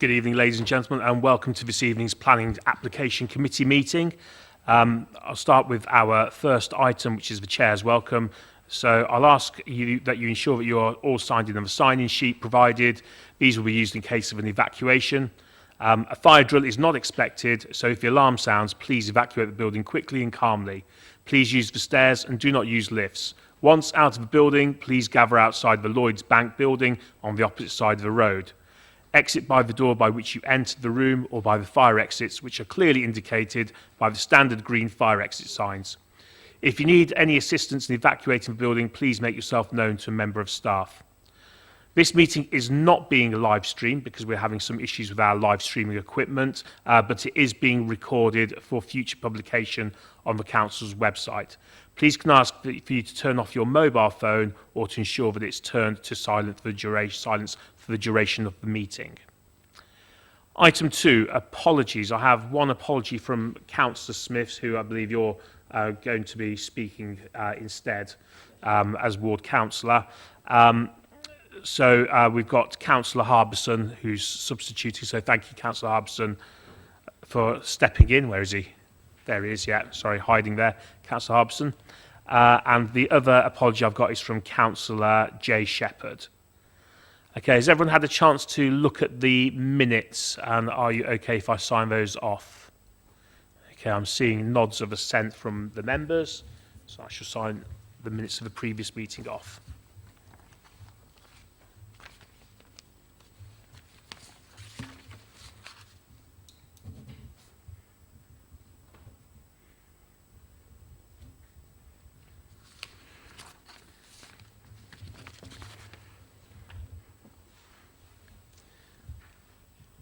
Good evening, ladies and gentlemen, and welcome to this evening's Planning Application Committee meeting. I'll start with our first item, which is the Chair's welcome. So I'll ask you that you ensure that you are all signed in on the sign-in sheet provided. These will be used in case of an evacuation. A fire drill is not expected, so if the alarm sounds, please evacuate the building quickly and calmly. Please use the stairs and do not use lifts. Once out of the building, please gather outside the Lloyds Bank building on the opposite side of the road. Exit by the door by which you entered the room or by the fire exits, which are clearly indicated by the standard green fire exit signs. If you need any assistance in evacuating the building, please make yourself known to a member of staff. This meeting is not being live streamed because we're having some issues with our live streaming equipment, but it is being recorded for future publication on the Council's website. Please can I ask for you to turn off your mobile phone or to ensure that it's turned to silent for the duration of the meeting. Item 2, apologies. I have one apology from Councillor Smith, who I believe you're going to be speaking instead as Ward Councillor. So we've got Councillor Harbison, who's substituting. So thank you, Councillor Harbison, for stepping in. Where is he? There he is, yeah. Sorry, hiding there. Councillor Harbison. And the other apology I've got is from Councillor Jay Shepherd. Okay, has everyone had a chance to look at the minutes? And are you okay if I sign those off? Okay, I'm seeing nods of assent from the members. So I shall sign the minutes of the previous meeting off.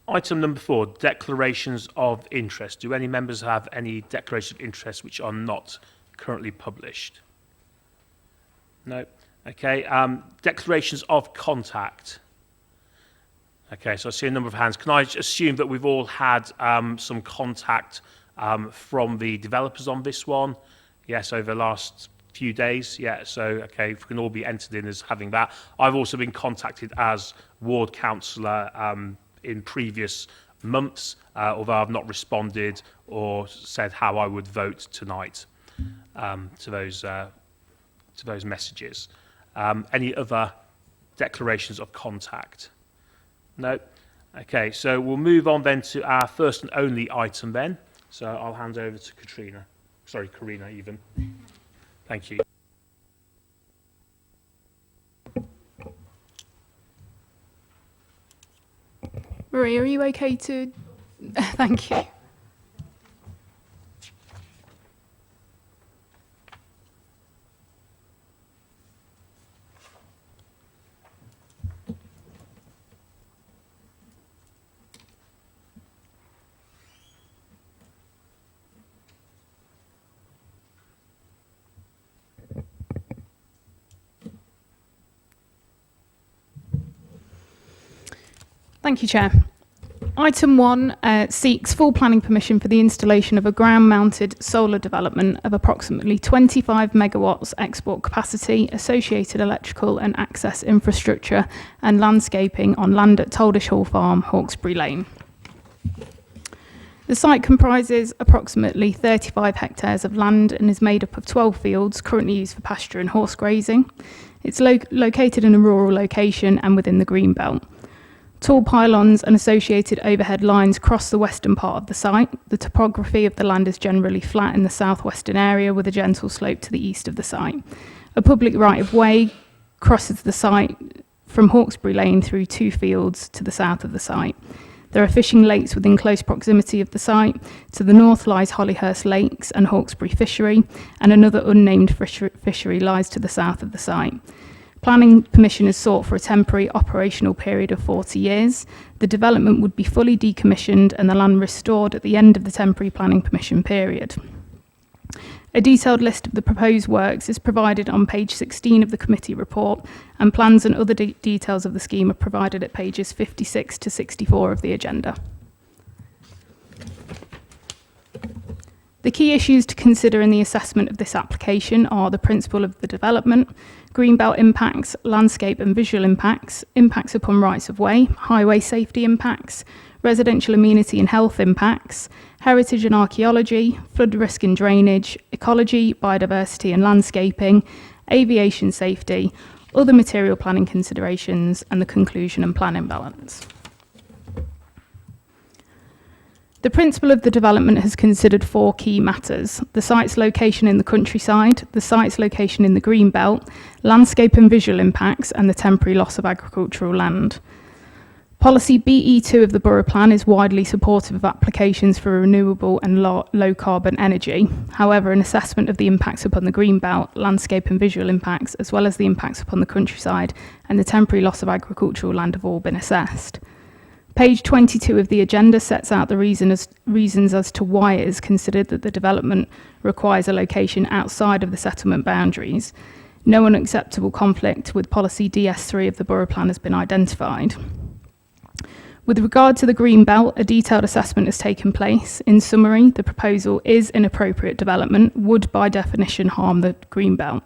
Item number 4, declarations of interest. Do any members have any declarations of interest which are not currently published? No. Okay. Declarations of contact. Okay, so I see a number of hands. Can I assume that we've all had some contact from the developers on this one? Yes, over the last few days. Yeah, so, okay, if we can all be entered in as having that. I've also been contacted as Ward Councillor in previous months, although I've not responded or said how I would vote tonight to those messages. Any other declarations of contact? No? Okay, so we'll move on then to our first and only item then. So I'll hand over to Karina even. Thank you. Maria, are you okay to... Thank you. Thank you, Chair. Item 1 seeks full planning permission for the installation of a ground-mounted solar development of approximately 25 megawatts export capacity, associated electrical and access infrastructure and landscaping on land at Toldish Hall Farm, Hawkesbury Lane. The site comprises approximately 35 hectares of land and is made up of 12 fields currently used for pasture and horse grazing. It's located in a rural location and within the green belt. Tall pylons and associated overhead lines cross the western part of the site. The topography of the land is generally flat in the southwestern area with a gentle slope to the east of the site. A public right-of-way crosses the site from Hawkesbury Lane through 2 fields to the south of the site. There are fishing lakes within close proximity of the site. To the north lies Hollyhurst Lakes and Hawkesbury Fishery, and another unnamed fishery lies to the south of the site. Planning permission is sought for a temporary operational period of 40 years. The development would be fully decommissioned and the land restored at the end of the temporary planning permission period. A detailed list of the proposed works is provided on page 16 of the committee report, and plans and other details of the scheme are provided at pages 56 to 64 of the agenda. The key issues to consider in the assessment of this application are the principle of the development, greenbelt impacts, landscape and visual impacts, impacts upon rights of way, highway safety impacts, residential amenity and health impacts, heritage and archaeology, flood risk and drainage, ecology, biodiversity and landscaping, aviation safety, other material planning considerations, and the conclusion and planning balance. The principle of the development has considered 4 key matters: the site's location in the countryside, the site's location in the green belt, landscape and visual impacts, and the temporary loss of agricultural land. Policy BE2 of the Borough Plan is widely supportive of applications for renewable and low carbon energy. However, an assessment of the impacts upon the green belt, landscape and visual impacts, as well as the impacts upon the countryside and the temporary loss of agricultural land have all been assessed. Page 22 of the agenda sets out the reasons as to why it is considered that the development requires a location outside of the settlement boundaries. No unacceptable conflict with policy DS3 of the Borough Plan has been identified. With regard to the green belt, a detailed assessment has taken place. In summary, the proposal is inappropriate development, would by definition harm the green belt.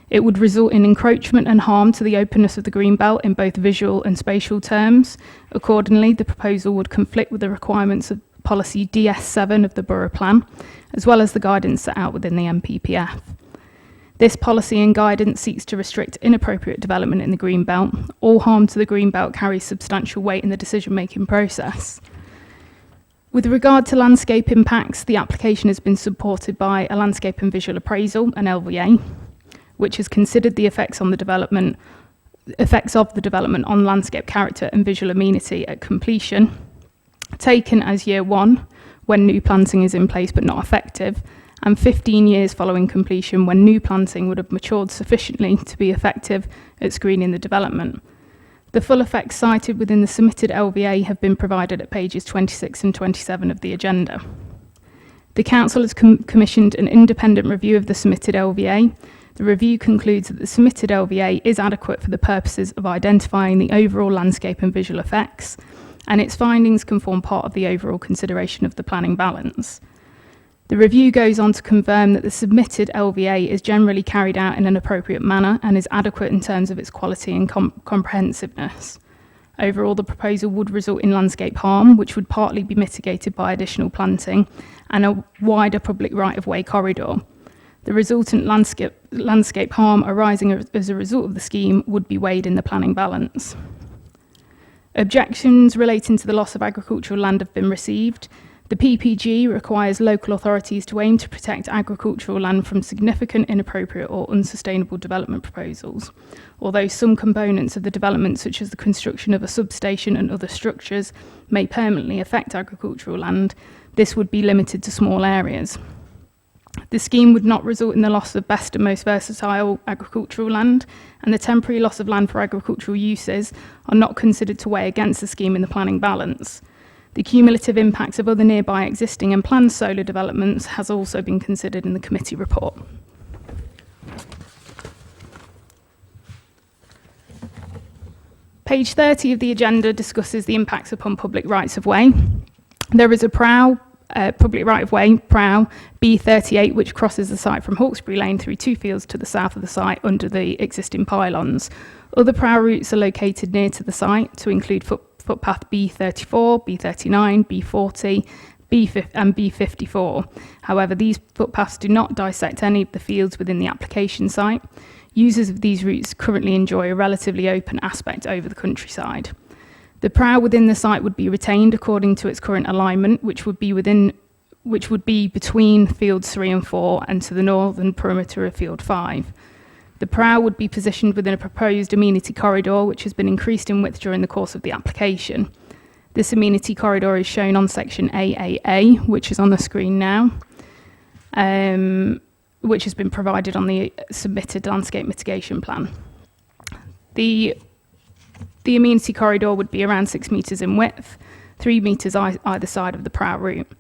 It would result in encroachment and harm to the openness of the green belt in both visual and spatial terms. Accordingly, the proposal would conflict with the requirements of policy DS7 of the Borough Plan, as well as the guidance set out within the MPPF. This policy and guidance seeks to restrict inappropriate development in the green belt. All harm to the green belt carries substantial weight in the decision-making process. With regard to landscape impacts, the application has been supported by a landscape and visual appraisal, an LVA, which has considered the effects of the development on landscape character and visual amenity at completion, taken as year 1 when new planting is in place but not effective, and 15 years following completion when new planting would have matured sufficiently to be effective at screening the development. The full effects cited within the submitted LVA have been provided at pages 26 and 27 of the agenda. The Council has commissioned an independent review of the submitted LVA. The review concludes that the submitted LVA is adequate for the purposes of identifying the overall landscape and visual effects, and its findings can form part of the overall consideration of the planning balance. The review goes on to confirm that the submitted LVA is generally carried out in an appropriate manner and is adequate in terms of its quality and comprehensiveness. Overall, the proposal would result in landscape harm, which would partly be mitigated by additional planting and a wider public right-of-way corridor. The resultant landscape harm arising as a result of the scheme would be weighed in the planning balance. Objections relating to the loss of agricultural land have been received. The PPG requires local authorities to aim to protect agricultural land from significant, inappropriate or unsustainable development proposals. Although some components of the development, such as the construction of a substation and other structures, may permanently affect agricultural land, this would be limited to small areas. The scheme would not result in the loss of best and most versatile agricultural land, and the temporary loss of land for agricultural uses are not considered to weigh against the scheme in the planning balance. The cumulative impacts of other nearby existing and planned solar developments has also been considered in the committee report. Page 30 of the agenda discusses the impacts upon public rights of way. There is a public right-of-way, PROW, B38, which crosses the site from Hawkesbury Lane through 2 fields to the south of the site under the existing pylons. Other PROW routes are located near to the site to include footpath B34, B39, B40, and B54. However, these footpaths do not dissect any of the fields within the application site. Users of these routes currently enjoy a relatively open aspect over the countryside. The PROW within the site would be retained according to its current alignment, which would be between fields 3 and 4 and to the northern perimeter of field 5. The PROW would be positioned within a proposed amenity corridor, which has been increased in width during the course of the application. This amenity corridor is shown on section AAA, which is on the screen now, which has been provided on the submitted landscape mitigation plan. The amenity corridor would be around 6 metres in width, 3 metres either side of the PROW route.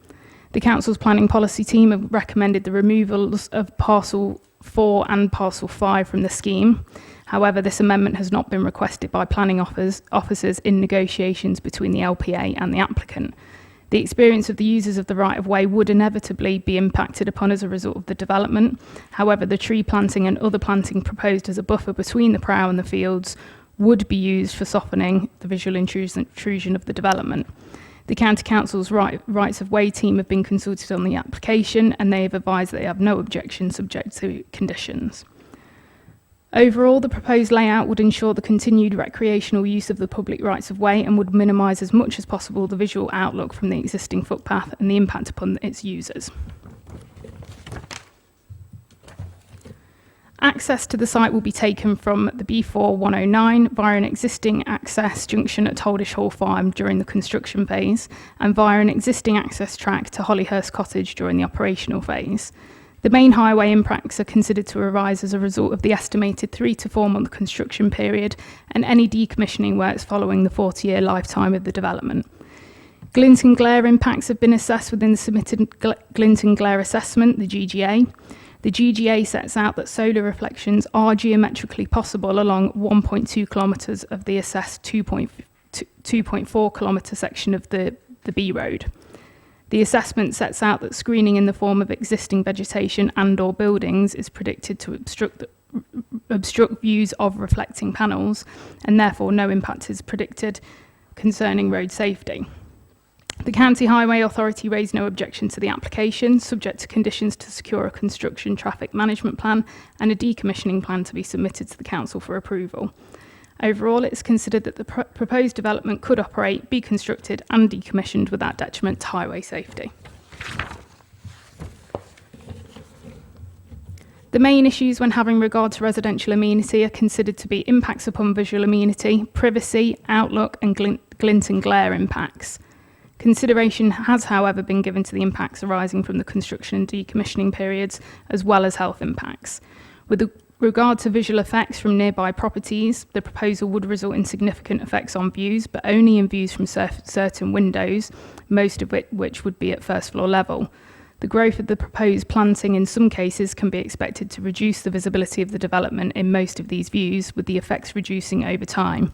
The Council's planning policy team have recommended the removals of parcel 4 and parcel 5 from the scheme. However, this amendment has not been requested by planning officers in negotiations between the LPA and the applicant. The experience of the users of the right-of-way would inevitably be impacted upon as a result of the development. However, the tree planting and other planting proposed as a buffer between the Borough and the fields would be used for softening the visual intrusion of the development. The County Council's rights of way team have been consulted on the application, and they have advised that they have no objection subject to conditions. Overall, the proposed layout would ensure the continued recreational use of the public rights of way and would minimise as much as possible the visual outlook from the existing footpath and the impact upon its users. Access to the site will be taken from the B4 109 via an existing access junction at Toldish Hall Farm during the construction phase and via an existing access track to Hollyhurst Cottage during the operational phase. The main highway impacts are considered to arise as a result of the estimated 3 to 4 month construction period and any decommissioning works following the 40-year lifetime of the development. Glint and glare impacts have been assessed within the submitted glint and glare assessment, the GGA. The GGA sets out that solar reflections are geometrically possible along 1.2 kilometres of the assessed 2.4 kilometre section of the B road. The assessment sets out that screening in the form of existing vegetation and/or buildings is predicted to obstruct views of reflecting panels, and therefore no impact is predicted concerning road safety. The County Highway Authority raised no objection to the application, subject to conditions to secure a construction traffic management plan and a decommissioning plan to be submitted to the Council for approval. Overall, it's considered that the proposed development could operate, be constructed and decommissioned without detriment to highway safety. The main issues when having regard to residential amenity are considered to be impacts upon visual amenity, privacy, outlook and glint and glare impacts. Consideration has, however, been given to the impacts arising from the construction and decommissioning periods, as well as health impacts. With regard to visual effects from nearby properties, the proposal would result in significant effects on views, but only in views from certain windows, most of which would be at first floor level. The growth of the proposed planting in some cases can be expected to reduce the visibility of the development in most of these views, with the effects reducing over time.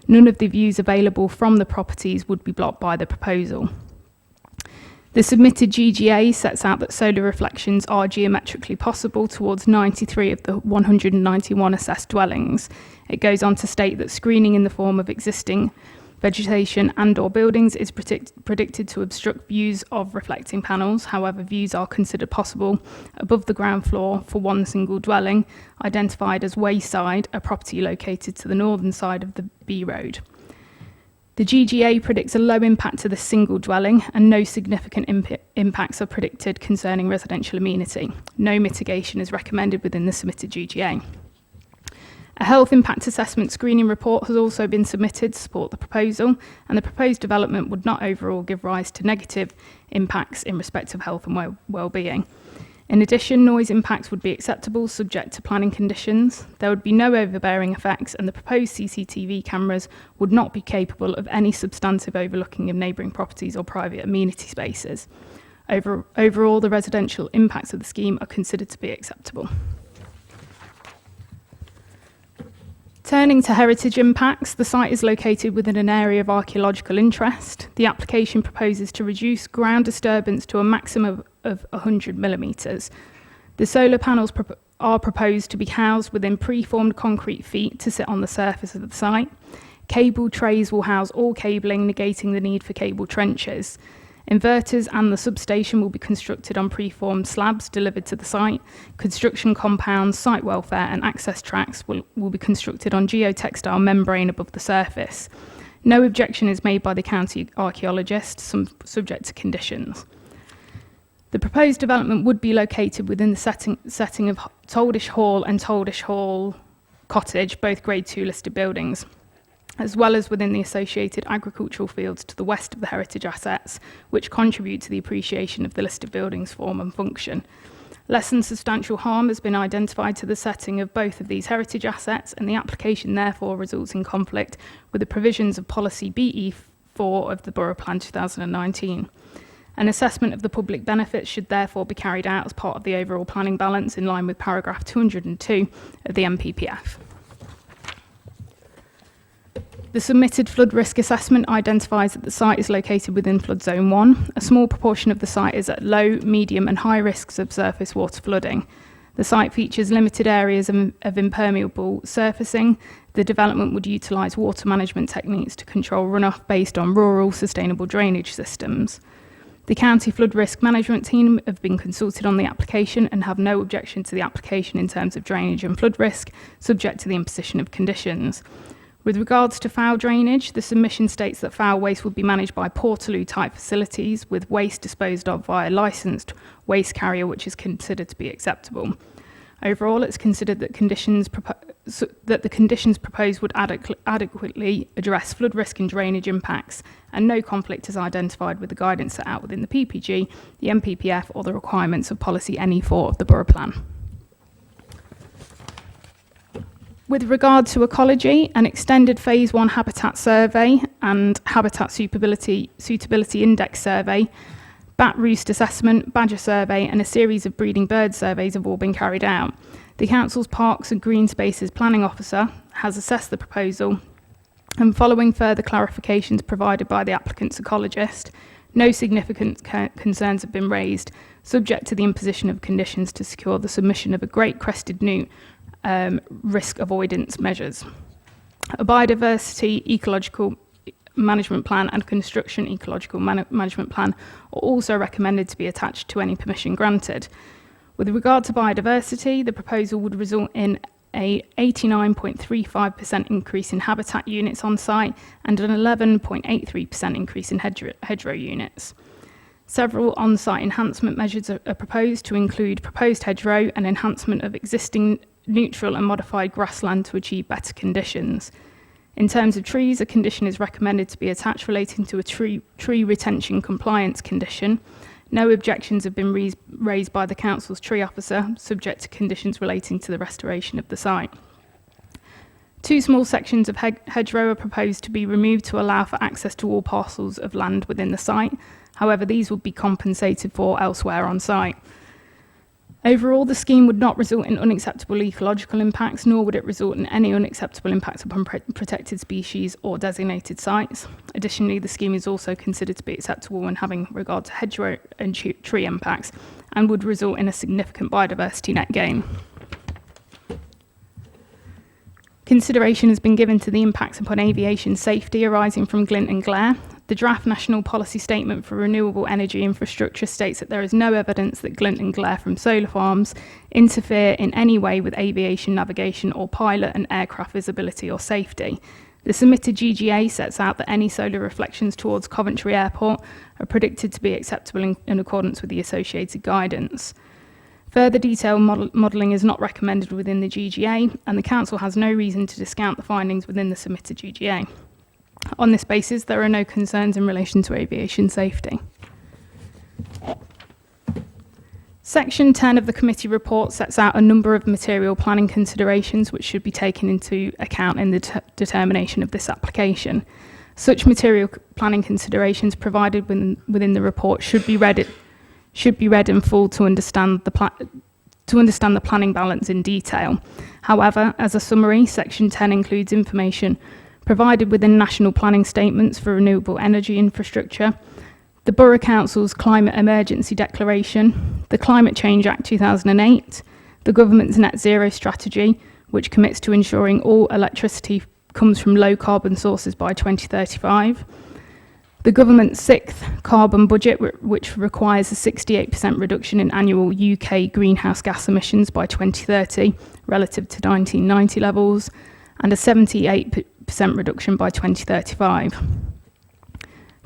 None of the views available from the properties would be blocked by the proposal. The submitted GGA sets out that solar reflections are geometrically possible towards 93 of the 191 assessed dwellings. It goes on to state that screening in the form of existing vegetation and/or buildings is predicted to obstruct views of reflecting panels. However, views are considered possible above the ground floor for one single dwelling, identified as Wayside, a property located to the northern side of the B road. The GGA predicts a low impact to the single dwelling and no significant impacts are predicted concerning residential amenity. No mitigation is recommended within the submitted GGA. A health impact assessment screening report has also been submitted to support the proposal, and the proposed development would not overall give rise to negative impacts in respect of health and well-being. In addition, noise impacts would be acceptable subject to planning conditions. There would be no overbearing effects, and the proposed CCTV cameras would not be capable of any substantive overlooking of neighbouring properties or private amenity spaces. Overall, the residential impacts of the scheme are considered to be acceptable. Turning to heritage impacts, the site is located within an area of archaeological interest. The application proposes to reduce ground disturbance to a maximum of 100 millimetres. The solar panels are proposed to be housed within preformed concrete feet to sit on the surface of the site. Cable trays will house all cabling, negating the need for cable trenches. Inverters and the substation will be constructed on preformed slabs delivered to the site. Construction compounds, site welfare and access tracks will be constructed on geotextile membrane above the surface. No objection is made by the county archaeologist, subject to conditions. The proposed development would be located within the setting of Toldish Hall and Toldish Hall Cottage, both Grade 2 listed buildings, as well as within the associated agricultural fields to the west of the heritage assets, which contribute to the appreciation of the listed buildings' form and function. Less than substantial harm has been identified to the setting of both of these heritage assets, and the application therefore results in conflict with the provisions of Policy BE4 of the Borough Plan 2019. An assessment of the public benefits should therefore be carried out as part of the overall planning balance in line with paragraph 202 of the MPPF. The submitted flood risk assessment identifies that the site is located within flood zone 1. A small proportion of the site is at low, medium and high risks of surface water flooding. The site features limited areas of impermeable surfacing. The development would utilise water management techniques to control runoff based on rural sustainable drainage systems. The County Flood Risk Management Team have been consulted on the application and have no objection to the application in terms of drainage and flood risk, subject to the imposition of conditions. With regards to foul drainage, the submission states that foul waste would be managed by Portaloo type facilities with waste disposed of via licensed waste carrier, which is considered to be acceptable. Overall, it's considered that the conditions proposed would adequately address flood risk and drainage impacts, and no conflict is identified with the guidance set out within the PPG, the MPPF, or the requirements of policy NE4 of the Borough Plan. With regard to ecology, an extended Phase 1 habitat survey and habitat suitability index survey, bat roost assessment, badger survey and a series of breeding bird surveys have all been carried out. The Council's Parks and Green Spaces Planning Officer has assessed the proposal, and following further clarifications provided by the applicant's ecologist, no significant concerns have been raised, subject to the imposition of conditions to secure the submission of a great crested newt risk avoidance measures. A biodiversity ecological management plan and construction ecological management plan are also recommended to be attached to any permission granted. With regard to biodiversity, the proposal would result in a 89.35% increase in habitat units on site and an 11.83% increase in hedgerow units. Several on-site enhancement measures are proposed to include proposed hedgerow and enhancement of existing neutral and modified grassland to achieve better conditions. In terms of trees, a condition is recommended to be attached relating to a tree retention compliance condition. No objections have been raised by the Council's tree officer, subject to conditions relating to the restoration of the site. 2 small sections of hedgerow are proposed to be removed to allow for access to all parcels of land within the site. However, these would be compensated for elsewhere on site. Overall, the scheme would not result in unacceptable ecological impacts, nor would it result in any unacceptable impacts upon protected species or designated sites. Additionally, the scheme is also considered to be acceptable when having regard to hedgerow and tree impacts, and would result in a significant biodiversity net gain. Consideration has been given to the impacts upon aviation safety arising from glint and glare. The draft National Policy Statement for Renewable Energy Infrastructure states that there is no evidence that glint and glare from solar farms interfere in any way with aviation navigation or pilot and aircraft visibility or safety. The submitted GGA sets out that any solar reflections towards Coventry Airport are predicted to be acceptable in accordance with the associated guidance. Further detailed modelling is not recommended within the GGA, and the Council has no reason to discount the findings within the submitted GGA. On this basis, there are no concerns in relation to aviation safety. Section 10 of the committee report sets out a number of material planning considerations which should be taken into account in the determination of this application. Such material planning considerations provided within the report should be read in full to understand the planning balance in detail. However, as a summary, Section 10 includes information provided within national planning statements for renewable energy infrastructure, the Borough Council's Climate Emergency Declaration, the Climate Change Act 2008, the government's net zero strategy, which commits to ensuring all electricity comes from low carbon sources by 2035, the government's 6th carbon budget, which requires a 68% reduction in annual UK greenhouse gas emissions by 2030 relative to 1990 levels, and a 78% reduction by 2035.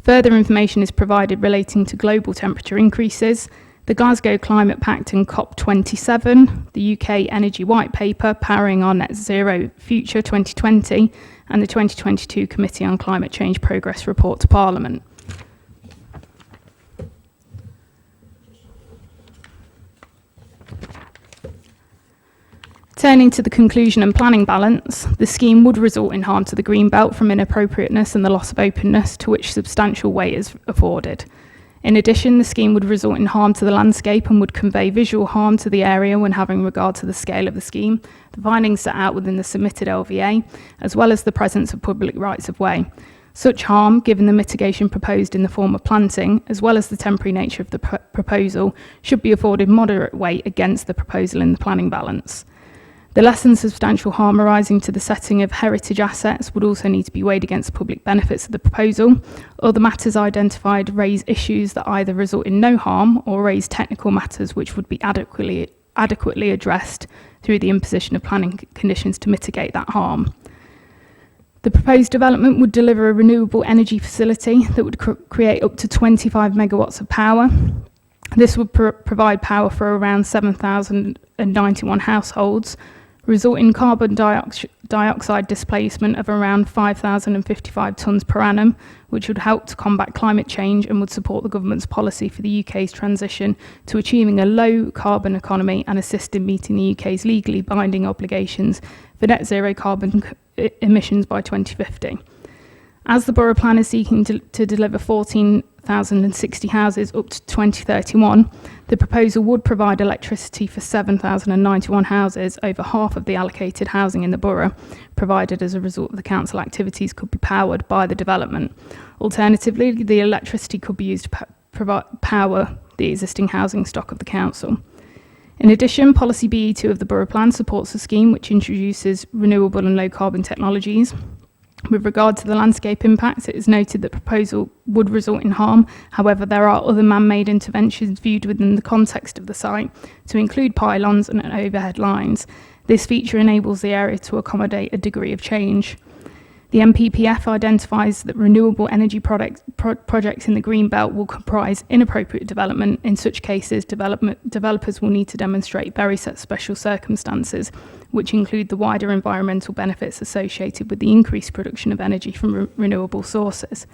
Further information is provided relating to global temperature increases, the Glasgow Climate Pact and COP27, the UK Energy White Paper, Powering Our Net Zero Future 2020, and the 2022 Committee on Climate Change Progress Report to Parliament. Turning to the conclusion and planning balance, the scheme would result in harm to the green belt from inappropriateness and the loss of openness to which substantial weight is afforded. In addition, the scheme would result in harm to the landscape and would convey visual harm to the area when having regard to the scale of the scheme, the findings set out within the submitted LVA, as well as the presence of public rights of way. Such harm, given the mitigation proposed in the form of planting, as well as the temporary nature of the proposal, should be afforded moderate weight against the proposal in the planning balance. The less than substantial harm arising to the setting of heritage assets would also need to be weighed against the public benefits of the proposal. Other matters identified raise issues that either result in no harm or raise technical matters which would be adequately addressed through the imposition of planning conditions to mitigate that harm. The proposed development would deliver a renewable energy facility that would create up to 25 megawatts of power. This would provide power for around 7,091 households, result in carbon dioxide displacement of around 5,055 tonnes per annum, which would help to combat climate change and would support the government's policy for the UK's transition to achieving a low carbon economy and assist in meeting the UK's legally binding obligations for net zero carbon emissions by 2050. As the Borough Plan is seeking to deliver 14,060 houses up to 2031, the proposal would provide electricity for 7,091 houses, over half of the allocated housing in the borough, provided as a result of the council activities could be powered by the development. Alternatively, the electricity could be used to power the existing housing stock of the council. In addition, Policy BE2 of the Borough Plan supports a scheme which introduces renewable and low carbon technologies. With regard to the landscape impacts, it is noted that proposal would result in harm. However, there are other man-made interventions viewed within the context of the site, to include pylons and overhead lines. This feature enables the area to accommodate a degree of change. The MPPF identifies that renewable energy projects in the Green Belt will comprise inappropriate development. In such cases, developers will need to demonstrate very special circumstances, which include the wider environmental benefits associated with the increased production of energy from renewable sources.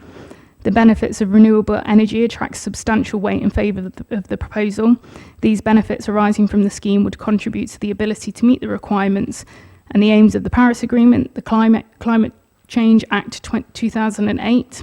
The benefits of renewable energy attract substantial weight in favour of the proposal. These benefits arising from the scheme would contribute to the ability to meet the requirements and the aims of the Paris Agreement, the Climate Change Act 2008,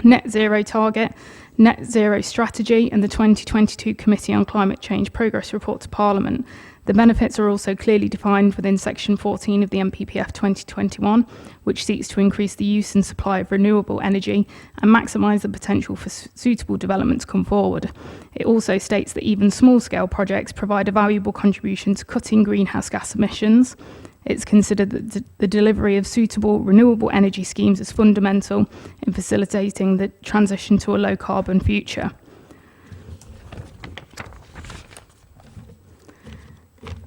Net Zero Target, Net Zero Strategy, and the 2022 Committee on Climate Change Progress Report to Parliament. The benefits are also clearly defined within Section 14 of the MPPF 2021, which seeks to increase the use and supply of renewable energy and maximise the potential for suitable development to come forward. It also states that even small-scale projects provide a valuable contribution to cutting greenhouse gas emissions. It's considered that the delivery of suitable renewable energy schemes is fundamental in facilitating the transition to a low-carbon future.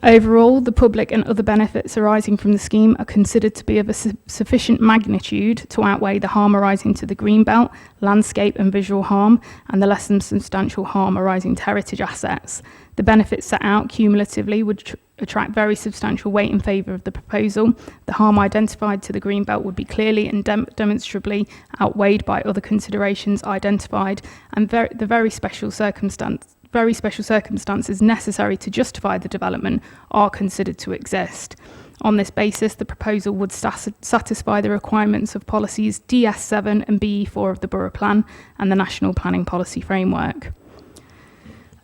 Overall, the public and other benefits arising from the scheme are considered to be of a sufficient magnitude to outweigh the harm arising to the greenbelt, landscape and visual harm, and the less than substantial harm arising to heritage assets. The benefits set out cumulatively would attract very substantial weight in favour of the proposal. The harm identified to the greenbelt would be clearly and demonstrably outweighed by other considerations identified, and the very special circumstances necessary to justify the development are considered to exist. On this basis, the proposal would satisfy the requirements of policies DS7 and BE4 of the Borough Plan and the National Planning Policy Framework.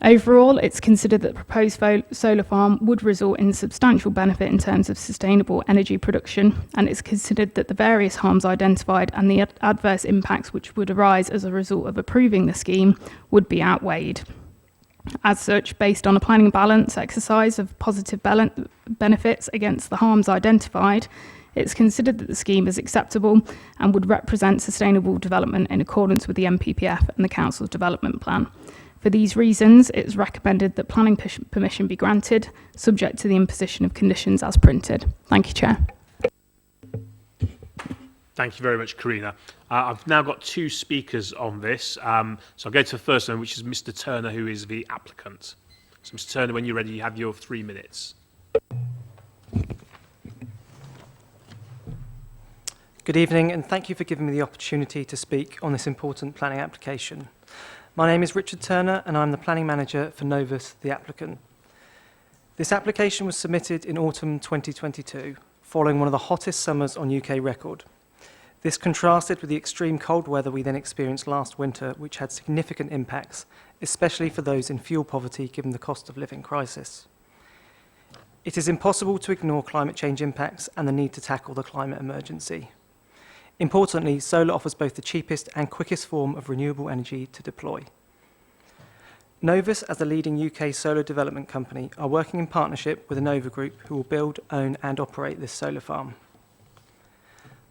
Overall, it's considered that the proposed solar farm would result in substantial benefit in terms of sustainable energy production, and it's considered that the various harms identified and the adverse impacts which would arise as a result of approving the scheme would be outweighed. As such, based on a planning balance exercise of positive benefits against the harms identified, it's considered that the scheme is acceptable and would represent sustainable development in accordance with the MPPF and the Council's development plan. For these reasons, it is recommended that planning permission be granted, subject to the imposition of conditions as printed. Thank you, Chair. Thank you very much, Karina. I've now got two speakers on this. So I'll go to the first one, which is Mr. Turner, who is the applicant. So, Mr. Turner, when you're ready, you have your 3 minutes. Good evening, and thank you for giving me the opportunity to speak on this important planning application. My name is Richard Turner, and I'm the planning manager for Novus, the applicant. This application was submitted in autumn 2022, following one of the hottest summers on UK record. This contrasted with the extreme cold weather we then experienced last winter, which had significant impacts, especially for those in fuel poverty given the cost of living crisis. It is impossible to ignore climate change impacts and the need to tackle the climate emergency. Importantly, solar offers both the cheapest and quickest form of renewable energy to deploy. Novus, as the leading UK solar development company, are working in partnership with Nova Group, who will build, own and operate this solar farm.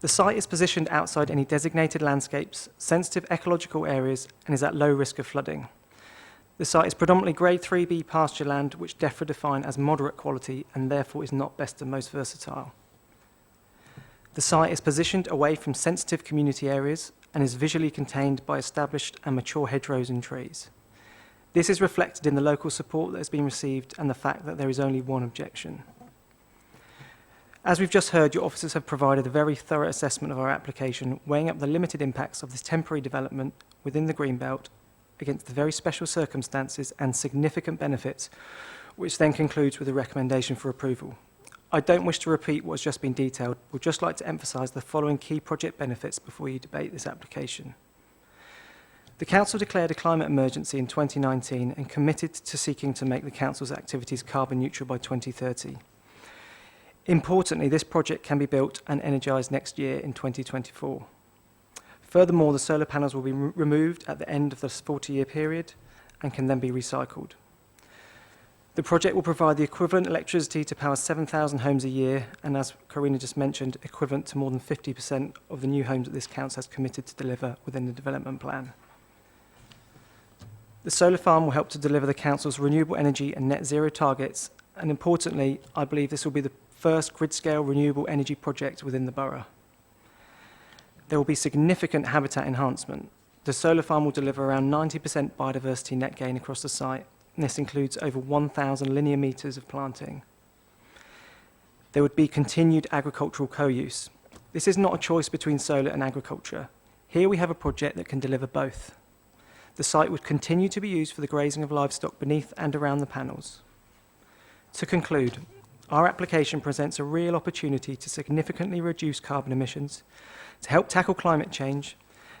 The site is positioned outside any designated landscapes, sensitive ecological areas, and is at low risk of flooding. The site is predominantly Grade 3B pasture land, which DEFRA define as moderate quality and therefore is not best and most versatile. The site is positioned away from sensitive community areas and is visually contained by established and mature hedgerows and trees. This is reflected in the local support that has been received and the fact that there is only one objection. As we've just heard, your officers have provided a very thorough assessment of our application, weighing up the limited impacts of this temporary development within the Greenbelt against the very special circumstances and significant benefits, which then concludes with a recommendation for approval. I don't wish to repeat what has just been detailed. We'd just like to emphasise the following key project benefits before you debate this application. The Council declared a climate emergency in 2019 and committed to seeking to make the Council's activities carbon neutral by 2030. Importantly, this project can be built and energised next year in 2024. Furthermore, the solar panels will be removed at the end of the 40-year period and can then be recycled. The project will provide the equivalent electricity to power 7,000 homes a year, and as Karina just mentioned, equivalent to more than 50% of the new homes that this council has committed to deliver within the development plan. The solar farm will help to deliver the council's renewable energy and net zero targets, and importantly, I believe this will be the first grid-scale renewable energy project within the borough. There will be significant habitat enhancement. The solar farm will deliver around 90% biodiversity net gain across the site, and this includes over 1,000 linear metres of planting. There would be continued agricultural co-use. This is not a choice between solar and agriculture. Here we have a project that can deliver both. The site would continue to be used for the grazing of livestock beneath and around the panels. To conclude, our application presents a real opportunity to significantly reduce carbon emissions, to help tackle climate change.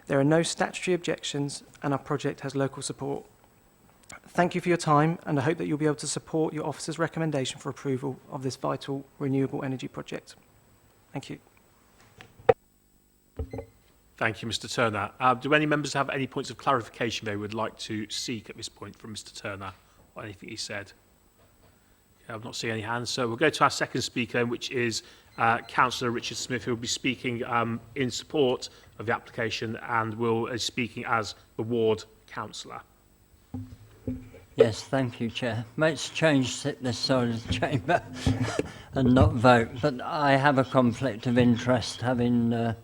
There are no statutory objections, and our project has local support. Thank you for your time, and I hope that you'll be able to support your officer's recommendation for approval of this vital renewable energy project. Thank you. Thank you, Mr. Turner. Do any members have any points of clarification they would like to seek at this point from Mr. Turner or anything he said? I'm not seeing any hands, so we'll go to our second speaker, which is Councillor Richard Smith, who will be speaking in support of the application and will be speaking as the ward councillor. Yes, thank you, Chair. Let's sit this side of the chamber and not vote, but I have a conflict of interest, having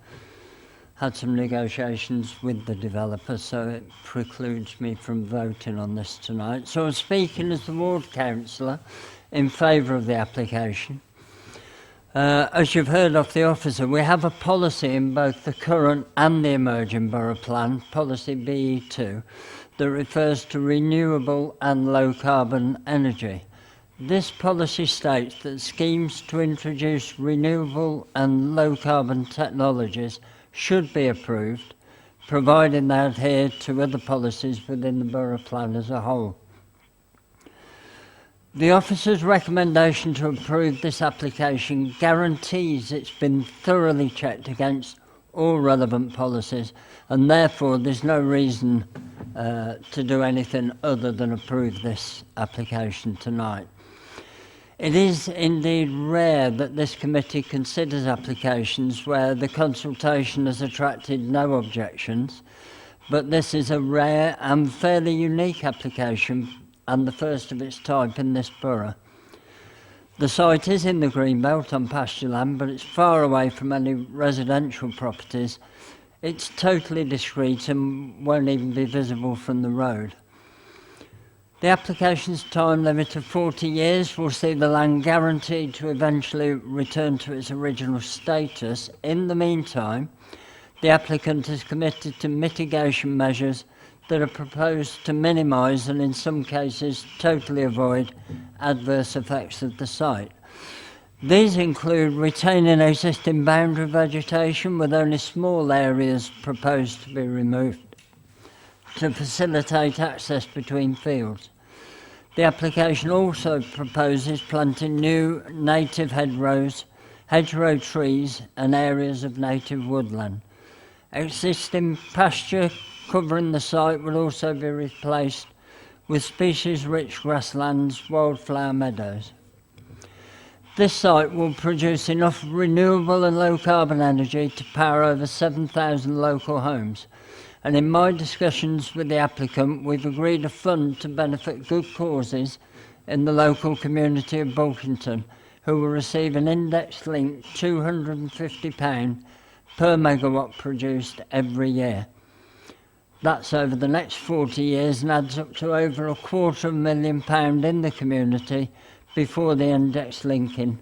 had some negotiations with the developer, so it precludes me from voting on this tonight. So I'm speaking as the ward councillor in favour of the application. As you've heard off the officer, we have a policy in both the current and the emerging borough plan, policy BE2, that refers to renewable and low carbon energy. This policy states that schemes to introduce renewable and low carbon technologies should be approved, providing they adhere to other policies within the borough plan as a whole. The officer's recommendation to approve this application guarantees it's been thoroughly checked against all relevant policies, and therefore there's no reason to do anything other than approve this application tonight. It is indeed rare that this committee considers applications where the consultation has attracted no objections, but this is a rare and fairly unique application and the first of its type in this borough. The site is in the Greenbelt on pasture land, but it's far away from any residential properties. It's totally discreet and won't even be visible from the road. The application's time limit of 40 years will see the land guaranteed to eventually return to its original status. In the meantime, the applicant is committed to mitigation measures that are proposed to minimise and in some cases totally avoid adverse effects of the site. These include retaining existing boundary vegetation with only small areas proposed to be removed to facilitate access between fields. The application also proposes planting new native hedgerow trees and areas of native woodland. Existing pasture covering the site will also be replaced with species-rich grasslands, wildflower meadows. This site will produce enough renewable and low-carbon energy to power over 7,000 local homes. And in my discussions with the applicant, we've agreed a fund to benefit good causes in the local community of Bulkington, who will receive an index-linked £250 per megawatt produced every year. That's over the next 40 years and adds up to over £250,000 in the community before the index linking,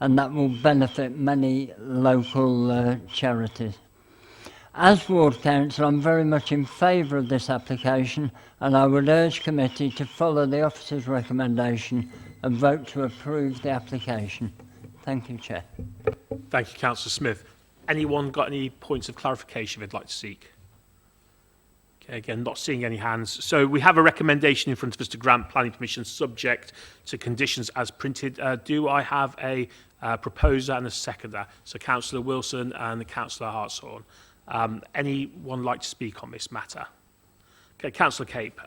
and that will benefit many local charities. As Ward Council, I'm very much in favour of this application, and I would urge committee to follow the officer's recommendation and vote to approve the application. Thank you, Chair. Thank you, Councillor Smith. Anyone got any points of clarification they'd like to seek? Okay, again, not seeing any hands. So we have a recommendation in front of us to grant planning permission subject to conditions as printed. Do I have a proposer and a seconder? So Councillor Wilson and Councillor Hartshorn. Anyone like to speak on this matter? Okay, Councillor Cape.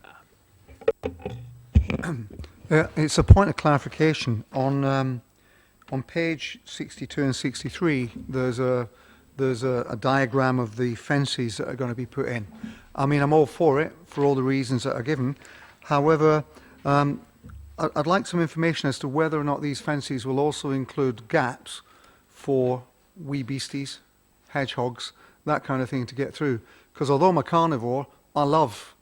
It's a point of clarification. On page 62 and 63, there's a diagram of the fences that are going to be put in. I mean, I'm all for it for all the reasons that are given. However, I'd like some information as to whether or not these fences will also include gaps for wee beasties, hedgehogs, that kind of thing to get through. Because although I'm a carnivore, I love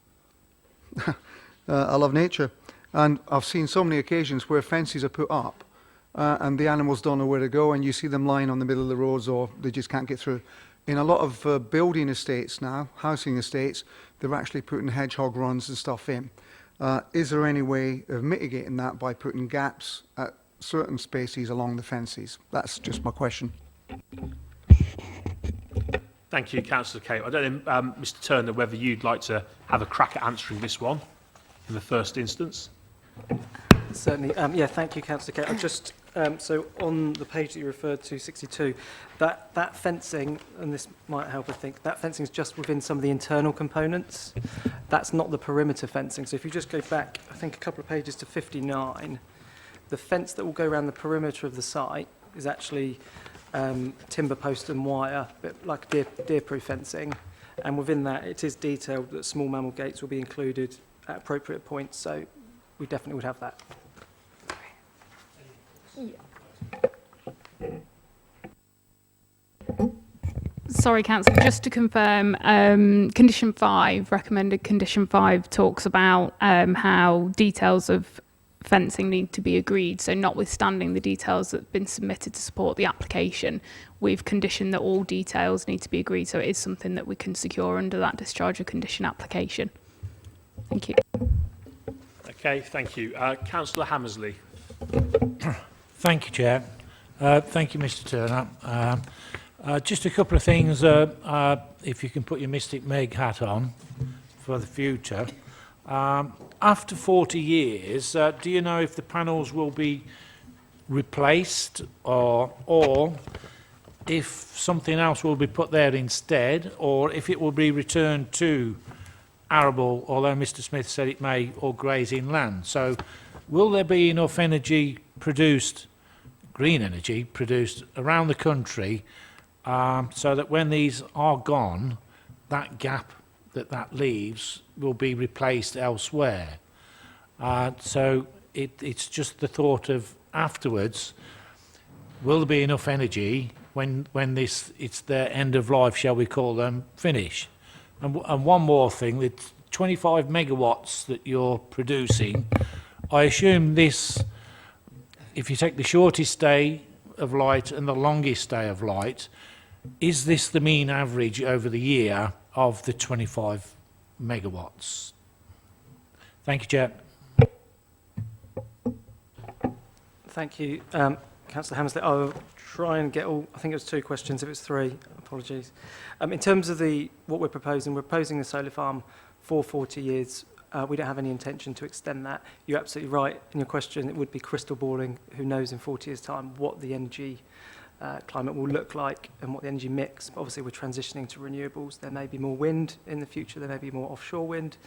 I love nature, and I've seen so many occasions where fences are put up and the animals don't know where to go, and you see them lying on the middle of the roads, or they just can't get through. In a lot of building estates now, housing estates, they're actually putting hedgehog runs and stuff in. Is there any way of mitigating that by putting gaps at certain spaces along the fences? That's just my question. Thank you, Councillor Cape. I don't know, Mr Turner, whether you'd like to have a crack at answering this one in the first instance. Certainly. Yeah, thank you, Councillor Kate. I've just, so on the page that you referred to, 62, that fencing, and this might help, I think, that fencing is just within some of the internal components. That's not the perimeter fencing. So if you just go back, I think, a couple of pages to 59, the fence that will go around the perimeter of the site is actually timber post and wire, a bit like deer-proof fencing. And within that, it is detailed that small mammal gates will be included at appropriate points. So we definitely would have that. Sorry, Councillor, just to confirm, condition 5, recommended condition 5 talks about how details of fencing need to be agreed. So notwithstanding the details that have been submitted to support the application, we've conditioned that all details need to be agreed. So it is something that we can secure under that discharge of condition application. Thank you. Okay, thank you. Councillor Hammersley. Thank you, Chair. Thank you, Mr Turner. Just a couple of things, if you can put your Mystic Meg hat on for the future. After 40 years, do you know if the panels will be replaced or if something else will be put there instead, or if it will be returned to arable, although Mr Smith said it may, or grazing land? So will there be enough energy produced, green energy produced around the country, so that when these are gone, that gap that leaves will be replaced elsewhere? So it's just the thought of afterwards, will there be enough energy when it's their end of life, shall we call them, finish? And one more thing, the 25 megawatts that you're producing, I assume this, if you take the shortest day of light and the longest day of light, is this the mean average over the year of the 25 megawatts? Thank you, Chair. Thank you. Councillor Hammersley, I'll try and get all, I think it was 2 questions, if it's 3, apologies. In terms of what we're proposing the solar farm for 40 years. We don't have any intention to extend that. You're absolutely right in your question. It would be crystal balling. Who knows in 40 years' time what the energy climate will look like and what the energy mix. But obviously, we're transitioning to renewables. There may be more wind in the future. There may be more offshore wind.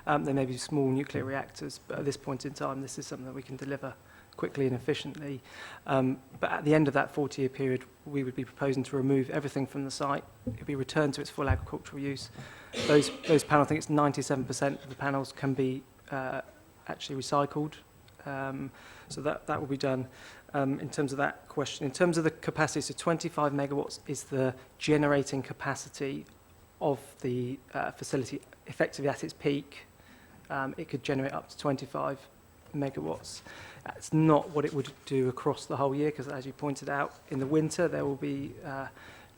There may be small nuclear reactors. But at this point in time, this is something that we can deliver quickly and efficiently. But at the end of that 40-year period, we would be proposing to remove everything from the site. It would be returned to its full agricultural use. Those panels, I think it's 97% of the panels can be actually recycled. So that will be done in terms of that question. In terms of the capacity, so 25 megawatts is the generating capacity of the facility effectively at its peak. It could generate up to 25 megawatts. That's not what it would do across the whole year, because as you pointed out, in the winter there will be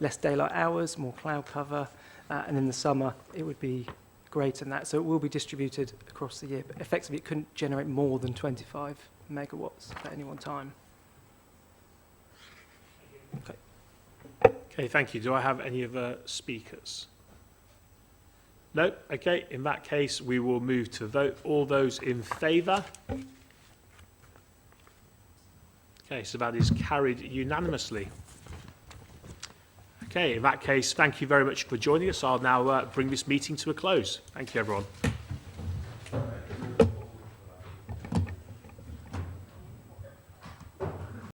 less daylight hours, more cloud cover, and in the summer it would be greater than that. So it will be distributed across the year, but effectively it couldn't generate more than 25 megawatts at any one time. Okay, thank you. Do I have any other speakers? No? Okay, in that case, we will move to vote. All those in favour? Okay, so that is carried unanimously. Okay, in that case, thank you very much for joining us. I'll now bring this meeting to a close. Thank you, everyone.